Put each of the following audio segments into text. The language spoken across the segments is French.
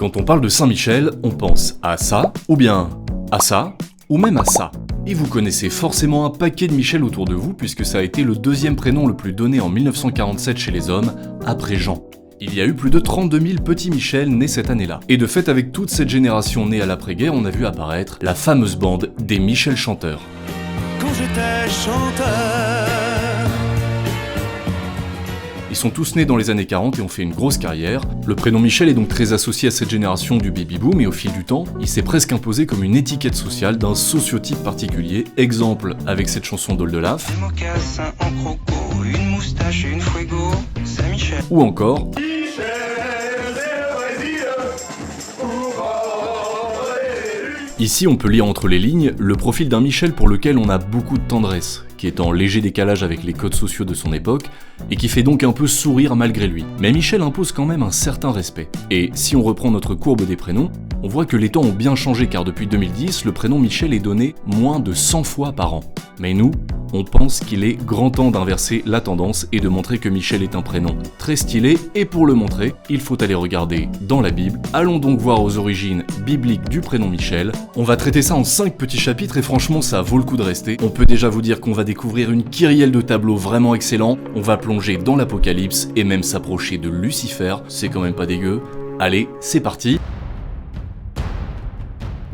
Quand on parle de Saint-Michel, on pense à ça, ou bien à ça, ou même à ça. Et vous connaissez forcément un paquet de Michel autour de vous, puisque ça a été le deuxième prénom le plus donné en 1947 chez les hommes, après Jean. Il y a eu plus de 32 000 petits Michel nés cette année-là. Et de fait, avec toute cette génération née à l'après-guerre, on a vu apparaître la fameuse bande des Michel chanteurs. Quand j'étais chanteur. Ils sont tous nés dans les années 40 et ont fait une grosse carrière. Le prénom Michel est donc très associé à cette génération du baby-boom et au fil du temps, il s'est presque imposé comme une étiquette sociale d'un sociotype particulier. Exemple avec cette chanson d'Oldelaf. Des mocassins en croco, une moustache, une fuego, Saint-Michel. Ou encore... Ici, on peut lire entre les lignes le profil d'un Michel pour lequel on a beaucoup de tendresse, qui est en léger décalage avec les codes sociaux de son époque, et qui fait donc un peu sourire malgré lui. Mais Michel impose quand même un certain respect. Et si on reprend notre courbe des prénoms, on voit que les temps ont bien changé car depuis 2010, le prénom Michel est donné moins de 100 fois par an. Mais nous, on pense qu'il est grand temps d'inverser la tendance et de montrer que Michel est un prénom très stylé, et pour le montrer, il faut aller regarder dans la Bible. Allons donc voir aux origines bibliques du prénom Michel. On va traiter ça en 5 petits chapitres et franchement ça vaut le coup de rester. On peut déjà vous dire qu'on va découvrir une kyrielle de tableaux vraiment excellents, on va plonger dans l'Apocalypse et même s'approcher de Lucifer, c'est quand même pas dégueu. Allez, c'est parti.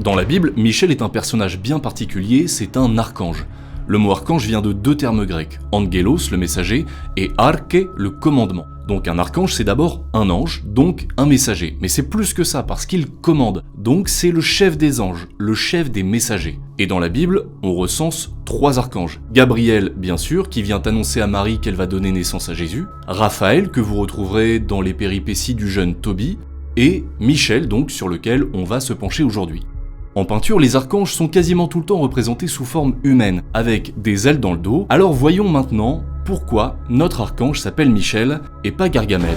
Dans la Bible, Michel est un personnage bien particulier, c'est un archange. Le mot archange vient de 2 termes grecs, angelos, le messager, et arché, le commandement. Donc un archange, c'est d'abord un ange, donc un messager. Mais c'est plus que ça, parce qu'il commande. Donc c'est le chef des anges, le chef des messagers. Et dans la Bible, on recense 3 archanges. Gabriel, bien sûr, qui vient annoncer à Marie qu'elle va donner naissance à Jésus. Raphaël, que vous retrouverez dans les péripéties du jeune Tobie. Et Michel, donc, sur lequel on va se pencher aujourd'hui. En peinture, les archanges sont quasiment tout le temps représentés sous forme humaine, avec des ailes dans le dos. Alors voyons maintenant pourquoi notre archange s'appelle Michel et pas Gargamel.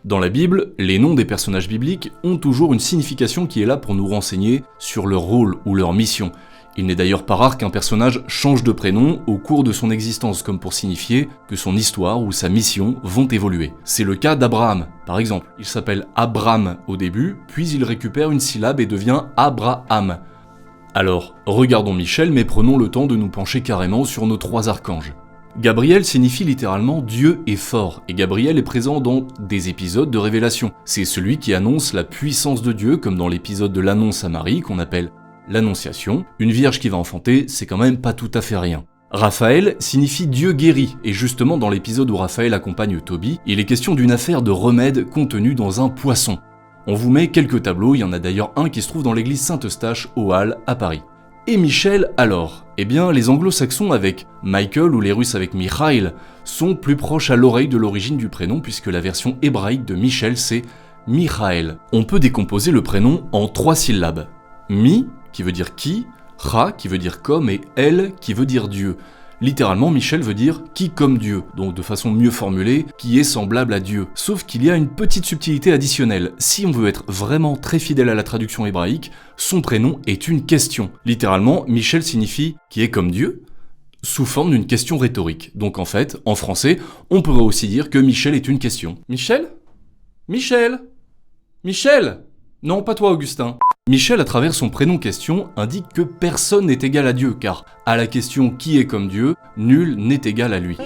Dans la Bible, les noms des personnages bibliques ont toujours une signification qui est là pour nous renseigner sur leur rôle ou leur mission. Il n'est d'ailleurs pas rare qu'un personnage change de prénom au cours de son existence, comme pour signifier que son histoire ou sa mission vont évoluer. C'est le cas d'Abraham, par exemple. Il s'appelle Abram au début, puis il récupère une syllabe et devient Abraham. Alors, regardons Michel, mais prenons le temps de nous pencher carrément sur nos 3 archanges. Gabriel signifie littéralement Dieu est fort, et Gabriel est présent dans des épisodes de Révélation. C'est celui qui annonce la puissance de Dieu, comme dans l'épisode de l'annonce à Marie, qu'on appelle l'Annonciation. Une vierge qui va enfanter, c'est quand même pas tout à fait rien. Raphaël signifie Dieu guérit, et justement dans l'épisode où Raphaël accompagne Tobie, il est question d'une affaire de remède contenue dans un poisson. On vous met quelques tableaux, il y en a d'ailleurs un qui se trouve dans l'église Saint-Eustache aux Halles à Paris. Et Michel alors ? Eh bien, les anglo-saxons avec Michael ou les russes avec Mikhail sont plus proches à l'oreille de l'origine du prénom puisque la version hébraïque de Michel c'est Michael. On peut décomposer le prénom en 3 syllabes. Mi, qui veut dire qui, Ra, qui veut dire comme, et El, qui veut dire Dieu. Littéralement, Michel veut dire qui comme Dieu, donc de façon mieux formulée, qui est semblable à Dieu. Sauf qu'il y a une petite subtilité additionnelle. Si on veut être vraiment très fidèle à la traduction hébraïque, son prénom est une question. Littéralement, Michel signifie qui est comme Dieu, sous forme d'une question rhétorique. Donc en fait, en français, on pourrait aussi dire que Michel est une question. Michel ? Michel ? Michel ? Non, pas toi, Augustin. Michel, à travers son prénom question, indique que personne n'est égal à Dieu, car à la question qui est comme Dieu, nul n'est égal à lui.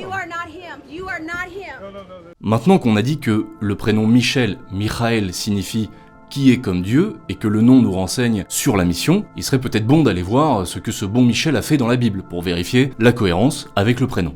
Maintenant qu'on a dit que le prénom Michel, Michael, signifie qui est comme Dieu, et que le nom nous renseigne sur la mission, il serait peut-être bon d'aller voir ce que ce bon Michel a fait dans la Bible, pour vérifier la cohérence avec le prénom.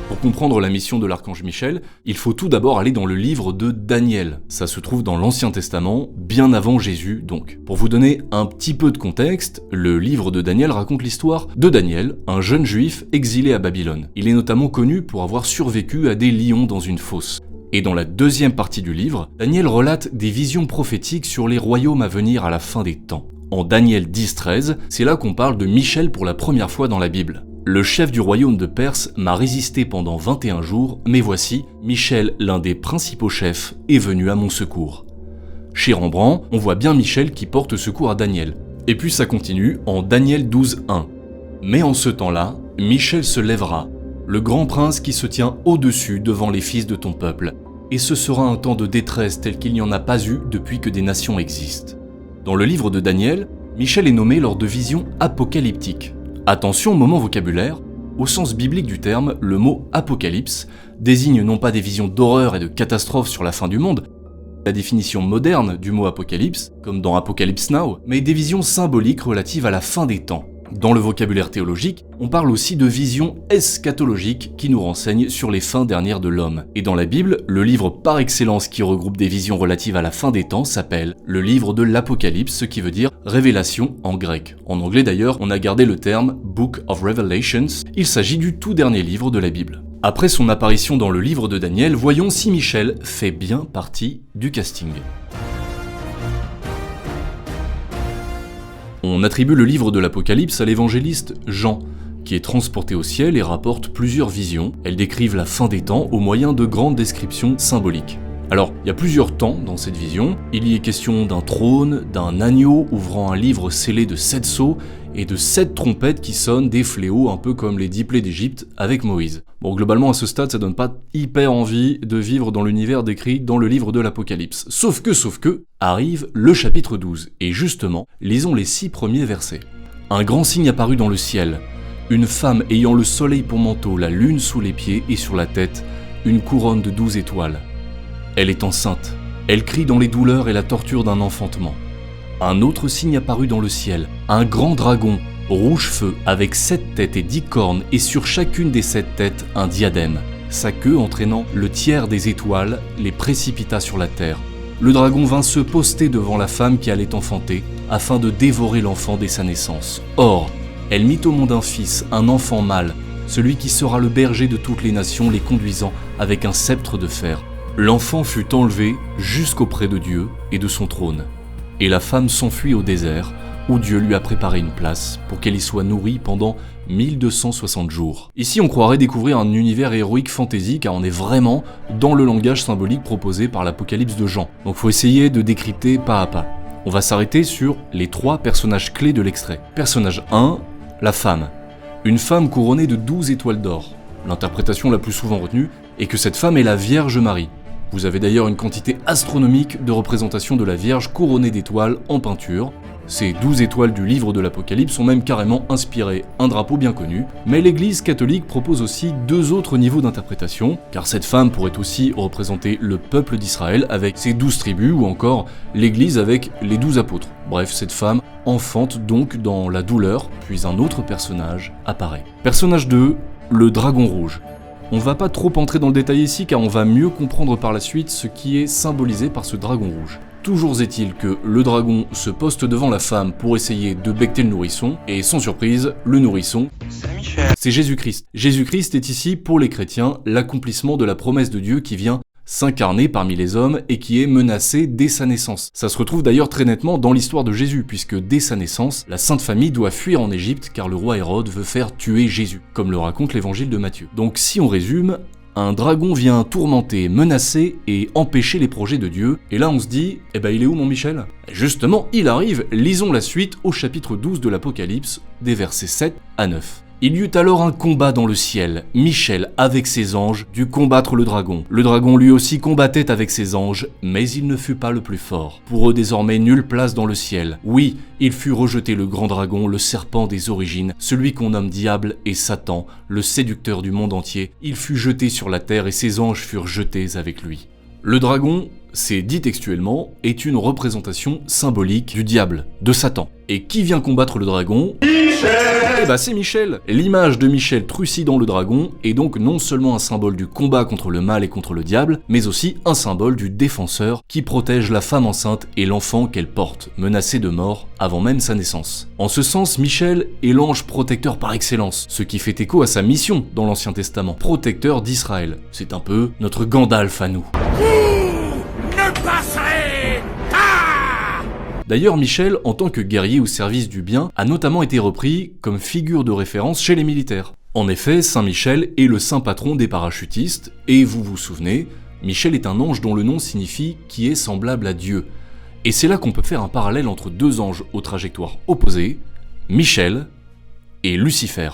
Pour comprendre la mission de l'archange Michel, il faut tout d'abord aller dans le livre de Daniel. Ça se trouve dans l'Ancien Testament, bien avant Jésus donc. Pour vous donner un petit peu de contexte, le livre de Daniel raconte l'histoire de Daniel, un jeune juif exilé à Babylone. Il est notamment connu pour avoir survécu à des lions dans une fosse. Et dans la 2e partie du livre, Daniel relate des visions prophétiques sur les royaumes à venir à la fin des temps. En Daniel 10-13, c'est là qu'on parle de Michel pour la première fois dans la Bible. Le chef du royaume de Perse m'a résisté pendant 21 jours, mais voici, Michel, l'un des principaux chefs, est venu à mon secours. Chez Rembrandt, on voit bien Michel qui porte secours à Daniel. Et puis ça continue en Daniel 12:1. Mais en ce temps-là, Michel se lèvera, le grand prince qui se tient au-dessus devant les fils de ton peuple. Et ce sera un temps de détresse tel qu'il n'y en a pas eu depuis que des nations existent. Dans le livre de Daniel, Michel est nommé lors de visions apocalyptiques. Attention au moment vocabulaire, au sens biblique du terme, le mot apocalypse désigne non pas des visions d'horreur et de catastrophes sur la fin du monde, la définition moderne du mot apocalypse, comme dans Apocalypse Now, mais des visions symboliques relatives à la fin des temps. Dans le vocabulaire théologique, on parle aussi de visions eschatologiques qui nous renseignent sur les fins dernières de l'homme. Et dans la Bible, le livre par excellence qui regroupe des visions relatives à la fin des temps s'appelle le livre de l'Apocalypse, ce qui veut dire révélation en grec. En anglais d'ailleurs, on a gardé le terme Book of Revelations, il s'agit du tout dernier livre de la Bible. Après son apparition dans le livre de Daniel, voyons si Michel fait bien partie du casting. On attribue le livre de l'Apocalypse à l'évangéliste Jean, qui est transporté au ciel et rapporte plusieurs visions. Elles décrivent la fin des temps au moyen de grandes descriptions symboliques. Alors, il y a plusieurs temps dans cette vision. Il y est question d'un trône, d'un agneau ouvrant un livre scellé de 7 sceaux et de 7 trompettes qui sonnent des fléaux un peu comme les 10 plaies d'Égypte avec Moïse. Bon, globalement à ce stade, ça donne pas hyper envie de vivre dans l'univers décrit dans le livre de l'Apocalypse. Sauf que, arrive le chapitre 12, et justement, lisons les 6 premiers versets. Un grand signe apparut dans le ciel, une femme ayant le soleil pour manteau, la lune sous les pieds et sur la tête, une couronne de 12 étoiles. Elle est enceinte, elle crie dans les douleurs et la torture d'un enfantement. Un autre signe apparut dans le ciel, un grand dragon, rouge feu, avec 7 têtes et 10 cornes, et sur chacune des 7 têtes un diadème. Sa queue, entraînant le tiers des étoiles, les précipita sur la terre. Le dragon vint se poster devant la femme qui allait enfanter, afin de dévorer l'enfant dès sa naissance. Or, elle mit au monde un fils, un enfant mâle, celui qui sera le berger de toutes les nations, les conduisant avec un sceptre de fer. L'enfant fut enlevé jusqu'auprès de Dieu et de son trône. Et la femme s'enfuit au désert, où Dieu lui a préparé une place pour qu'elle y soit nourrie pendant 1260 jours. Ici, on croirait découvrir un univers héroïque fantasy, car on est vraiment dans le langage symbolique proposé par l'Apocalypse de Jean. Donc faut essayer de décrypter pas à pas. On va s'arrêter sur les 3 personnages clés de l'extrait. Personnage 1, la femme. Une femme couronnée de 12 étoiles d'or. L'interprétation la plus souvent retenue est que cette femme est la Vierge Marie. Vous avez d'ailleurs une quantité astronomique de représentations de la Vierge couronnée d'étoiles en peinture. Ces 12 étoiles du livre de l'Apocalypse ont même carrément inspiré un drapeau bien connu, mais l'Église catholique propose aussi 2 autres niveaux d'interprétation, car cette femme pourrait aussi représenter le peuple d'Israël avec ses 12 tribus, ou encore l'Église avec les 12 apôtres. Bref, cette femme enfante donc dans la douleur, puis un autre personnage apparaît. Personnage 2, le dragon rouge. On va pas trop entrer dans le détail ici car on va mieux comprendre par la suite ce qui est symbolisé par ce dragon rouge. Toujours est-il que le dragon se poste devant la femme pour essayer de becqueter le nourrisson, et sans surprise, le nourrisson, c'est Jésus-Christ. Jésus-Christ est ici, pour les chrétiens, l'accomplissement de la promesse de Dieu qui vient s'incarner parmi les hommes et qui est menacé dès sa naissance. Ça se retrouve d'ailleurs très nettement dans l'histoire de Jésus, puisque dès sa naissance, la Sainte Famille doit fuir en Égypte car le roi Hérode veut faire tuer Jésus, comme le raconte l'évangile de Matthieu. Donc si on résume, un dragon vient tourmenter, menacer et empêcher les projets de Dieu, et là on se dit, il est où mon Michel ? Justement, il arrive, lisons la suite au chapitre 12 de l'Apocalypse, des versets 7 à 9. Il y eut alors un combat dans le ciel. Michel, avec ses anges, dut combattre le dragon. Le dragon lui aussi combattait avec ses anges, mais il ne fut pas le plus fort. Pour eux désormais nulle place dans le ciel. Oui, il fut rejeté le grand dragon, le serpent des origines, celui qu'on nomme diable et Satan, le séducteur du monde entier. Il fut jeté sur la terre et ses anges furent jetés avec lui. Le dragon, c'est dit textuellement, est une représentation symbolique du diable, de Satan. Et qui vient combattre le dragon ? C'est Michel. L'image de Michel trucidant le dragon est donc non seulement un symbole du combat contre le mal et contre le diable, mais aussi un symbole du défenseur qui protège la femme enceinte et l'enfant qu'elle porte, menacé de mort avant même sa naissance. En ce sens, Michel est l'ange protecteur par excellence, ce qui fait écho à sa mission dans l'Ancien Testament, protecteur d'Israël. C'est un peu notre Gandalf à nous. D'ailleurs, Michel, en tant que guerrier au service du bien, a notamment été repris comme figure de référence chez les militaires. En effet, Saint Michel est le saint patron des parachutistes, et vous vous souvenez, Michel est un ange dont le nom signifie « qui est semblable à Dieu ». Et c'est là qu'on peut faire un parallèle entre 2 anges aux trajectoires opposées, Michel et Lucifer.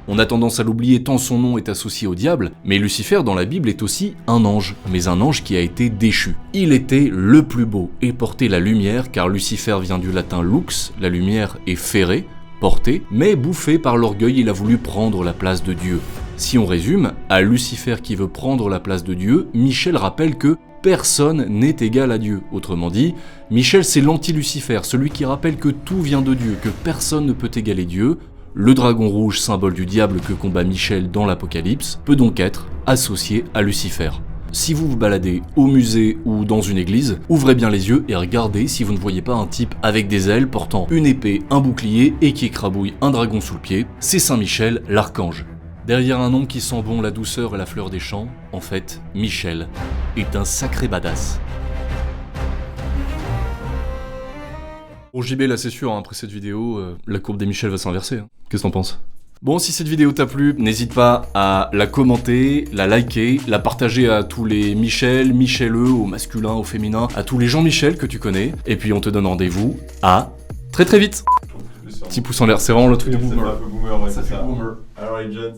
On a tendance à l'oublier tant son nom est associé au diable, mais Lucifer dans la Bible est aussi un ange, mais un ange qui a été déchu. Il était le plus beau et portait la lumière, car Lucifer vient du latin lux, la lumière, et ferre, porté, mais bouffé par l'orgueil, il a voulu prendre la place de Dieu. Si on résume, à Lucifer qui veut prendre la place de Dieu, Michel rappelle que personne n'est égal à Dieu. Autrement dit, Michel c'est l'anti-Lucifer, celui qui rappelle que tout vient de Dieu, que personne ne peut égaler Dieu. Le dragon rouge, symbole du diable que combat Michel dans l'Apocalypse, peut donc être associé à Lucifer. Si vous vous baladez au musée ou dans une église, ouvrez bien les yeux et regardez si vous ne voyez pas un type avec des ailes portant une épée, un bouclier et qui écrabouille un dragon sous le pied. C'est Saint Michel, l'archange. Derrière un nom qui sent bon la douceur et la fleur des champs, en fait, Michel est un sacré badass. Bon JB là c'est sûr, hein, après cette vidéo, la courbe des Michel va s'inverser. Hein. Qu'est-ce que t'en penses ? Bon, si cette vidéo t'a plu, n'hésite pas à la commenter, la liker, la partager à tous les Michel, Micheleux, au masculin, au féminin, à tous les gens Michel que tu connais. Et puis on te donne rendez-vous à très vite. Petit pouce en l'air, c'est vraiment le truc de boomer. Ça fait un peu boomer, ouais, Ça c'est fait ça. boomer. Alright, Jones.